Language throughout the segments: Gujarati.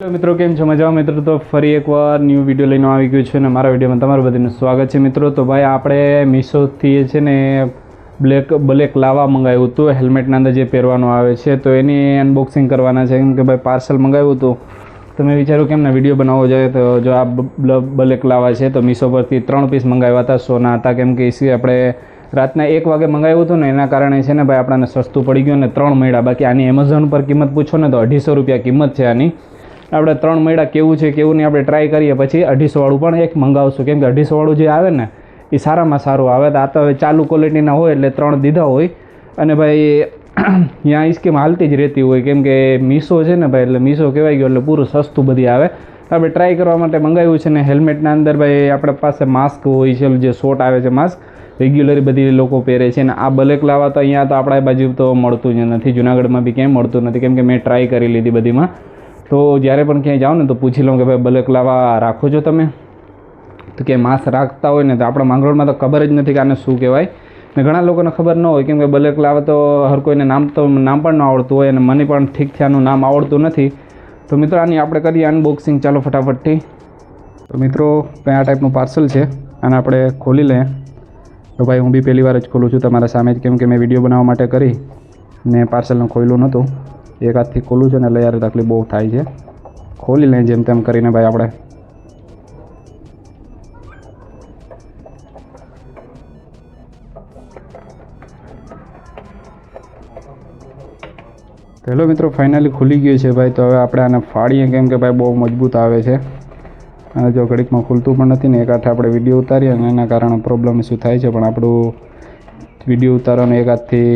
हेलो मित्रों, केम छो मजामां मित्रों। तो फरी एकवार न्यू विडियो लईने આવી ગયો છું અને મારા વિડિયોમાં તમારું બધાનું સ્વાગત છે મિત્રો। તો ભાઈ આપણે મીશોથી છે ને બ્લેક લાવા મંગાવ્યું હતું હેલ્મેટના અંદર જે પહેરવાનું આવે છે, તો એની અનબોક્સિંગ કરવાના છે। કેમ કે ભાઈ પાર્સલ મંગાવ્યું હતું તો મેં વિચાર્યું કેમ ના વિડીયો બનાવવો જોઈએ। તો જો આ બ્લેક લાવા છે તો મીશો પરથી 3 પીસ મંગાવ્યા હતા, સોના હતા। કેમ કે એસી આપણે રાતના 1 વાગે મંગાવ્યું હતું ને એના કારણે છે ને ભાઈ આપણને સસ્તું પડી ગયું ને 3 મળ્યા। બાકી આની એમેઝોન પર કિંમત પૂછો ને તો 250 રૂપિયા કિંમત છે આની। આપણે 3 મળ્યા, કેવું છે કેવું નહીં આપણે ટ્રાય કરીએ, પછી 250 વાળું પણ એક મંગાવશું। કેમ કે 250 વાળું જે આવે ને એ સારામાં સારું આવે। તો આ તો હવે ચાલુ ક્વોલિટીના હોય એટલે 3 દીધા હોય અને ભાઈ ત્યાં સ્કીમ હાલતી જ રહેતી હોય। કેમ કે મીશો છે ને ભાઈ એટલે મીશો કહેવાય ગયો એટલે પૂરું સસ્તું બધી આવે। આપણે ટ્રાય કરવા માટે મંગાવ્યું છે ને હેલ્મેટના અંદર ભાઈ આપણા પાસે માસ્ક હોય છે, જે શોર્ટ આવે છે માસ્ક રેગ્યુલર બધી લોકો પહેરે છે ને આ બ્લેક લાવા તો અહીંયા તો આપણા બાજુ તો મળતું જ નથી, જુનાગઢમાં બી ક્યાંય મળતું નથી। કેમ કે મેં ટ્રાય કરી લીધી બધીમાં। તો જ્યારે પણ ક્યાંય જાઓ ને તો પૂછી લઉં કે ભાઈ બ્લેક લાવા રાખો છો તમે, તો કે માસ્ક રાખતા હોય ને તો આપણા માંગરોળમાં તો ખબર જ નથી કે આને શું કહેવાય ને ઘણા લોકોને ખબર ન હોય। કેમ કે બ્લેક લાવા તો હર કોઈને નામ પણ ન આવડતું હોય અને મને પણ ઠીક થયાનું નામ આવડતું નથી। તો મિત્રો આની આપણે કરીએ અનબોક્સિંગ, ચાલો ફટાફટથી। તો મિત્રો કંઈ આ ટાઈપનું પાર્સલ છે, આને આપણે ખોલી લઈએ। તો ભાઈ હું બી પહેલી વાર જ ખોલું છું તમારા સામે જ, કેમ કે મેં વિડીયો બનાવવા માટે કરી ને પાર્સલને ખોલ્યું નહોતું। એક હાથથી ખોલું છું ને એટલે યાર તકલીફ બહુ થાય છે। ખોલી લઈએ જેમ તેમ કરીને ભાઈ આપણે। હેલો મિત્રો, ફાઇનલી ખુલી ગયું છે ભાઈ। તો હવે આપણે આને ફાડીએ, કેમ કે ભાઈ બહુ મજબૂત આવે છે અને જો ઘડીકમાં ખુલતું પણ નથી ને એક હાથે આપણે વિડીયો ઉતારીએ અને એના કારણે પ્રોબ્લેમ શું થાય છે, પણ આપણું વિડીયો ઉતારવાનું એક હાથથી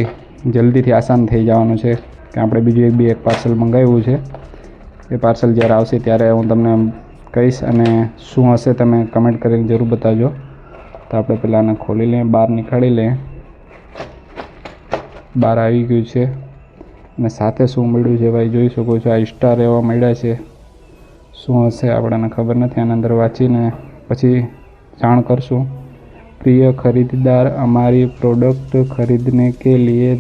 જલ્દીથી આસાન થઈ જવાનું છે કે આપણે બીજું એક પાર્સલ મંગાવ્યું છે। એ પાર્સલ જ્યારે આવશે ત્યારે હું તમને કહીશ અને શું હશે તમે કમેન્ટ કરીને જરૂર બતાવજો। તો આપણે પહેલાં આને ખોલી લઈએ, બહાર નીકાળી લઈએ। બહાર આવી ગયું છે અને સાથે શું મળ્યું છે ભાઈ જોઈ શકો છો, આ સ્ટાર એવા મળ્યા છે। શું હશે આપણને ખબર નથી, આના અંદર વાંચીને પછી જાણ કરશું। प्रिय खरीदार, हमारी प्रोडक्ट खरीदने के लिए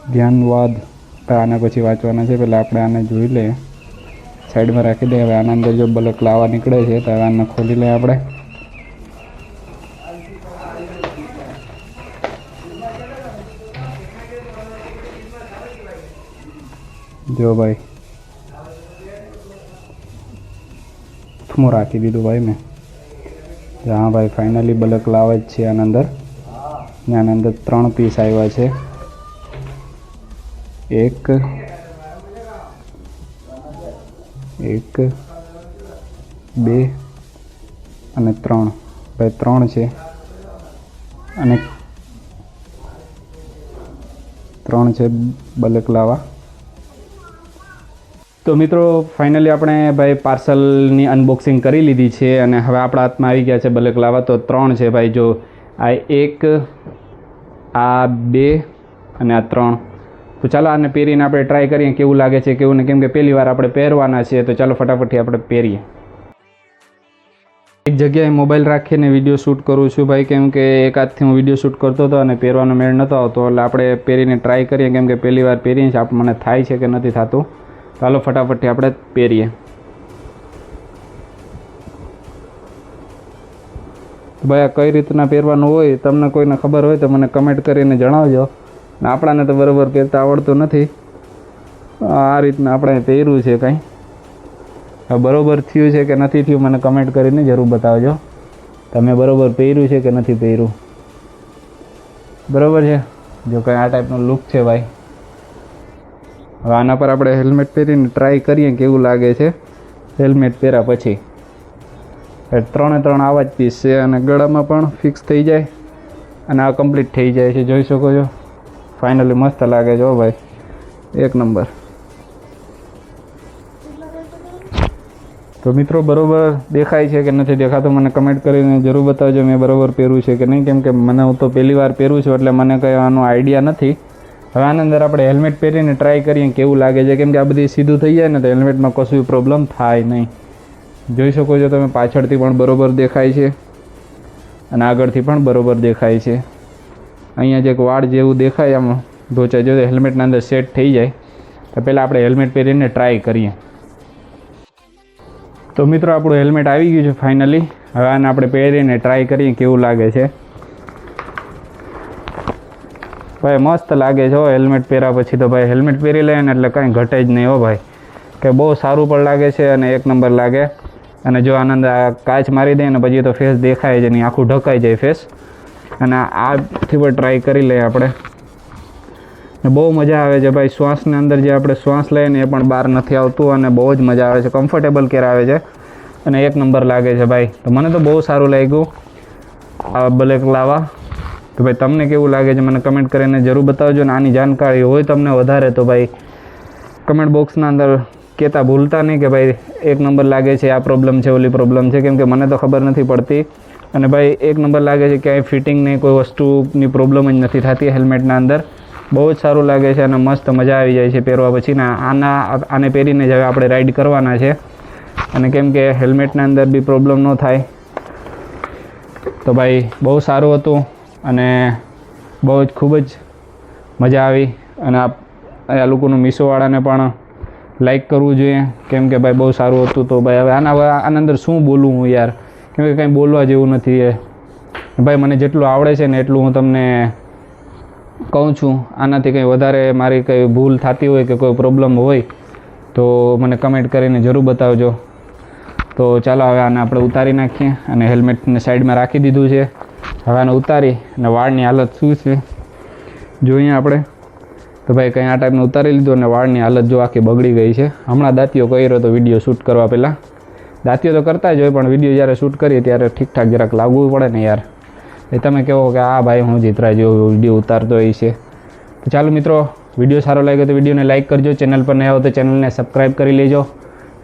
ધન્યવાદ। આના પછી વાંચવાના છે, પહેલાં આપણે આને જોઈ લઈએ, સાઈડમાં રાખી દઈએ। હવે આના અંદર જો બ્લેક લાવા નીકળે છે તો હવે આને ખોલી લઈએ આપણે। જો ભાઈ થમો રાખી દીધું ભાઈ મેં। હા ભાઈ ફાઇનલી બ્લેક લાવા જ છે આના અંદર ને આના અંદર 3 પીસ આવ્યા છે, 1 2 અને 3 ભાઈ 3 છે અને 3 છે બ્લેક લાવા। તો મિત્રો ફાઇનલી આપણે ભાઈ પાર્સલની અનબોક્સિંગ કરી લીધી છે અને હવે આપણા હાથમાં આવી ગયા છે બ્લેક લાવા। તો 3 છે ભાઈ, જો આ 1, આ 2 અને આ 3। તો ચાલો આને પહેરીને આપણે ટ્રાય કરીએ કેવું લાગે છે કેવું નહીં, કેમ કે પહેલી વાર આપણે પહેરવાના છે। તો ચાલો ફટાફટથી આપણે પહેરીએ। એક જગ્યાએ મોબાઈલ રાખીને વિડીયો શૂટ કરું છું ભાઈ, કેમ કે એક હાથથી હું વિડીયો શૂટ કરતો હતો અને પહેરવાનો મેળ નહોતો આવતો, એટલે આપણે પહેરીને ટ્રાય કરીએ। કેમ કે પહેલી વાર પહેરીએ છીએ, મને થાય છે કે નથી થતું। ચાલો ફટાફટથી આપણે પહેરીએ। ભાઈ આ કઈ રીતના પહેરવાનું હોય તમને કોઈને ખબર હોય તો મને કમેન્ટ કરીને જણાવજો। ને આપણાને તો બરાબર પહેરતા આવડતું નથી, આ રીતના આપણે પહેર્યું છે કંઈ। હવે બરાબર થયું છે કે નથી થયું મને કમેન્ટ કરીને જરૂર બતાવજો। તમે બરાબર પહેર્યું છે કે નથી પહેર્યું, બરાબર છે? જો કંઈ આ ટાઈપનું લુક છે ભાઈ। હવે આના પર આપણે હેલ્મેટ પહેરીને ટ્રાય કરીએ કેવું લાગે છે હેલ્મેટ પહેર્યા પછી। 3 આવા જ પીસ છે અને ગળામાં પણ ફિક્સ થઈ જાય અને આ કમ્પ્લીટ થઈ જાય છે, જોઈ શકો છો। ફાઇનલી મસ્ત લાગે છે ભાઈ, એક નંબર। તો મિત્રો બરાબર દેખાય છે કે નથી દેખાતું મને કમેન્ટ કરીને જરૂર બતાવજો, મેં બરાબર પહેર્યું છે કે નહીં। કેમ કે મને હું તો પહેલી વાર પહેરું છું એટલે મને કંઈ આનો આઈડિયા નથી। હવે આના અંદર આપણે હેલ્મેટ પહેરીને ટ્રાય કરીએ કેવું લાગે છે, કેમ કે આ બધી સીધું થઈ જાય ને તો હેલ્મેટમાં કશું પ્રોબ્લેમ થાય નહીં। જોઈ શકો છો તમે, પાછળથી પણ બરાબર દેખાય છે અને આગળથી પણ બરાબર દેખાય છે। અહીંયા જે વાળ જેવું દેખાય આમ ઢોચા જો હેલ્મેટના અંદર સેટ થઈ જાય તો પહેલાં આપણે હેલ્મેટ પહેરીને ટ્રાય કરીએ। તો મિત્રો આપણું હેલ્મેટ આવી ગયું છે ફાઇનલી. હવે આને આપણે પહેરીને ટ્રાય કરીએ કેવું લાગે છે. ભાઈ મસ્ત લાગે છે હો હેલ્મેટ પહેર્યા પછી તો. ભાઈ હેલ્મેટ પહેરી લે ને એટલે કંઈ ઘટે જ નહીં હો ભાઈ, કે બહુ સારું પણ લાગે છે અને એક નંબર લાગે. અને જો આનંદ કાચ મારી દે ને પછી તો ફેસ દેખાય જ નહીં, આખું ઢકાઈ જાય ફેસ. અને આથી પણ ટ્રાય કરી લઈએ આપણે. ને બહુ મજા આવે છે ભાઈ. શ્વાસની અંદર જે આપણે શ્વાસ લઈએ ને એ પણ બહાર નથી આવતું અને બહુ જ મજા આવે છે. કમ્ફર્ટેબલ કેર આવે છે અને એક નંબર લાગે છે ભાઈ. તો મને તો બહુ સારું લાગ્યું આ બ્લેક લાવા. તો ભાઈ તમને કેવું લાગે છે મને કમેન્ટ કરીને જરૂર બતાવજો. ને આની જાણકારી હોય તમને વધારે તો ભાઈ કમેન્ટ બોક્સના અંદર કહેતા ભૂલતા નહીં કે ભાઈ એક નંબર લાગે છે, આ પ્રોબ્લેમ છે, ઓલી પ્રોબ્લેમ છે, કેમ કે મને તો ખબર નથી પડતી. અને ભાઈ એક નંબર લાગે છે, ક્યાંય ફિટિંગ નહીં, કોઈ વસ્તુની પ્રોબ્લેમ જ નથી થતી હેલ્મેટના અંદર. બહુ જ સારું લાગે છે અને મસ્ત મજા આવી જાય છે પહેરવા પછી. ને આને પહેરીને જ હવે આપણે રાઈડ કરવાના છે. અને કેમ કે હેલ્મેટના અંદર બી પ્રોબ્લેમ ન થાય. તો ભાઈ બહુ સારું હતું અને બહુ જ ખૂબ જ મજા આવી. અને આ લોકોનું મીશોવાળાને પણ લાઈક કરવું જોઈએ, કેમ કે ભાઈ બહુ સારું હતું. તો ભાઈ હવે આના અંદર શું બોલું હું યાર, કેમ કે કંઈ બોલવા જેવું નથી એ ભાઈ. મને જેટલું આવડે છે ને એટલું હું તમને કહું છું. આનાથી કંઈ વધારે મારી કંઈ ભૂલ થતી હોય કે કોઈ પ્રોબ્લેમ હોય તો મને કમેન્ટ કરીને જરૂર બતાવજો. તો ચાલો હવે આને આપણે ઉતારી નાખીએ. અને હેલ્મેટને સાઈડમાં રાખી દીધું છે. હવે આને ઉતારી અને વાળની હાલત શું છે જોઈએ આપણે. તો ભાઈ કંઈ આ ટાઈપનું ઉતારી લીધું અને વાળની હાલત જો આખી બગડી ગઈ છે. હમણાં દાંતીઓ કર્યો તો વિડીયો શૂટ કરવા પહેલાં. દાંતીઓ તો કરતા જ હોય પણ વિડીયો જ્યારે શૂટ કરીએ ત્યારે ઠીકઠાક જરાક લાગવું પડે ને યાર. એ તમે કહો કે આ ભાઈ હું જીતરા જેવો વિડીયો ઉતારતો હોય છે. તો ચાલો મિત્રો, વિડીયો સારો લાગ્યો તો વિડીયોને લાઇક કરજો. ચેનલ પર નહીં આવો તો ચેનલને સબસ્ક્રાઈબ કરી લેજો.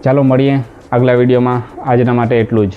ચાલો મળીએ આગલા વિડીયોમાં. આજના માટે એટલું જ.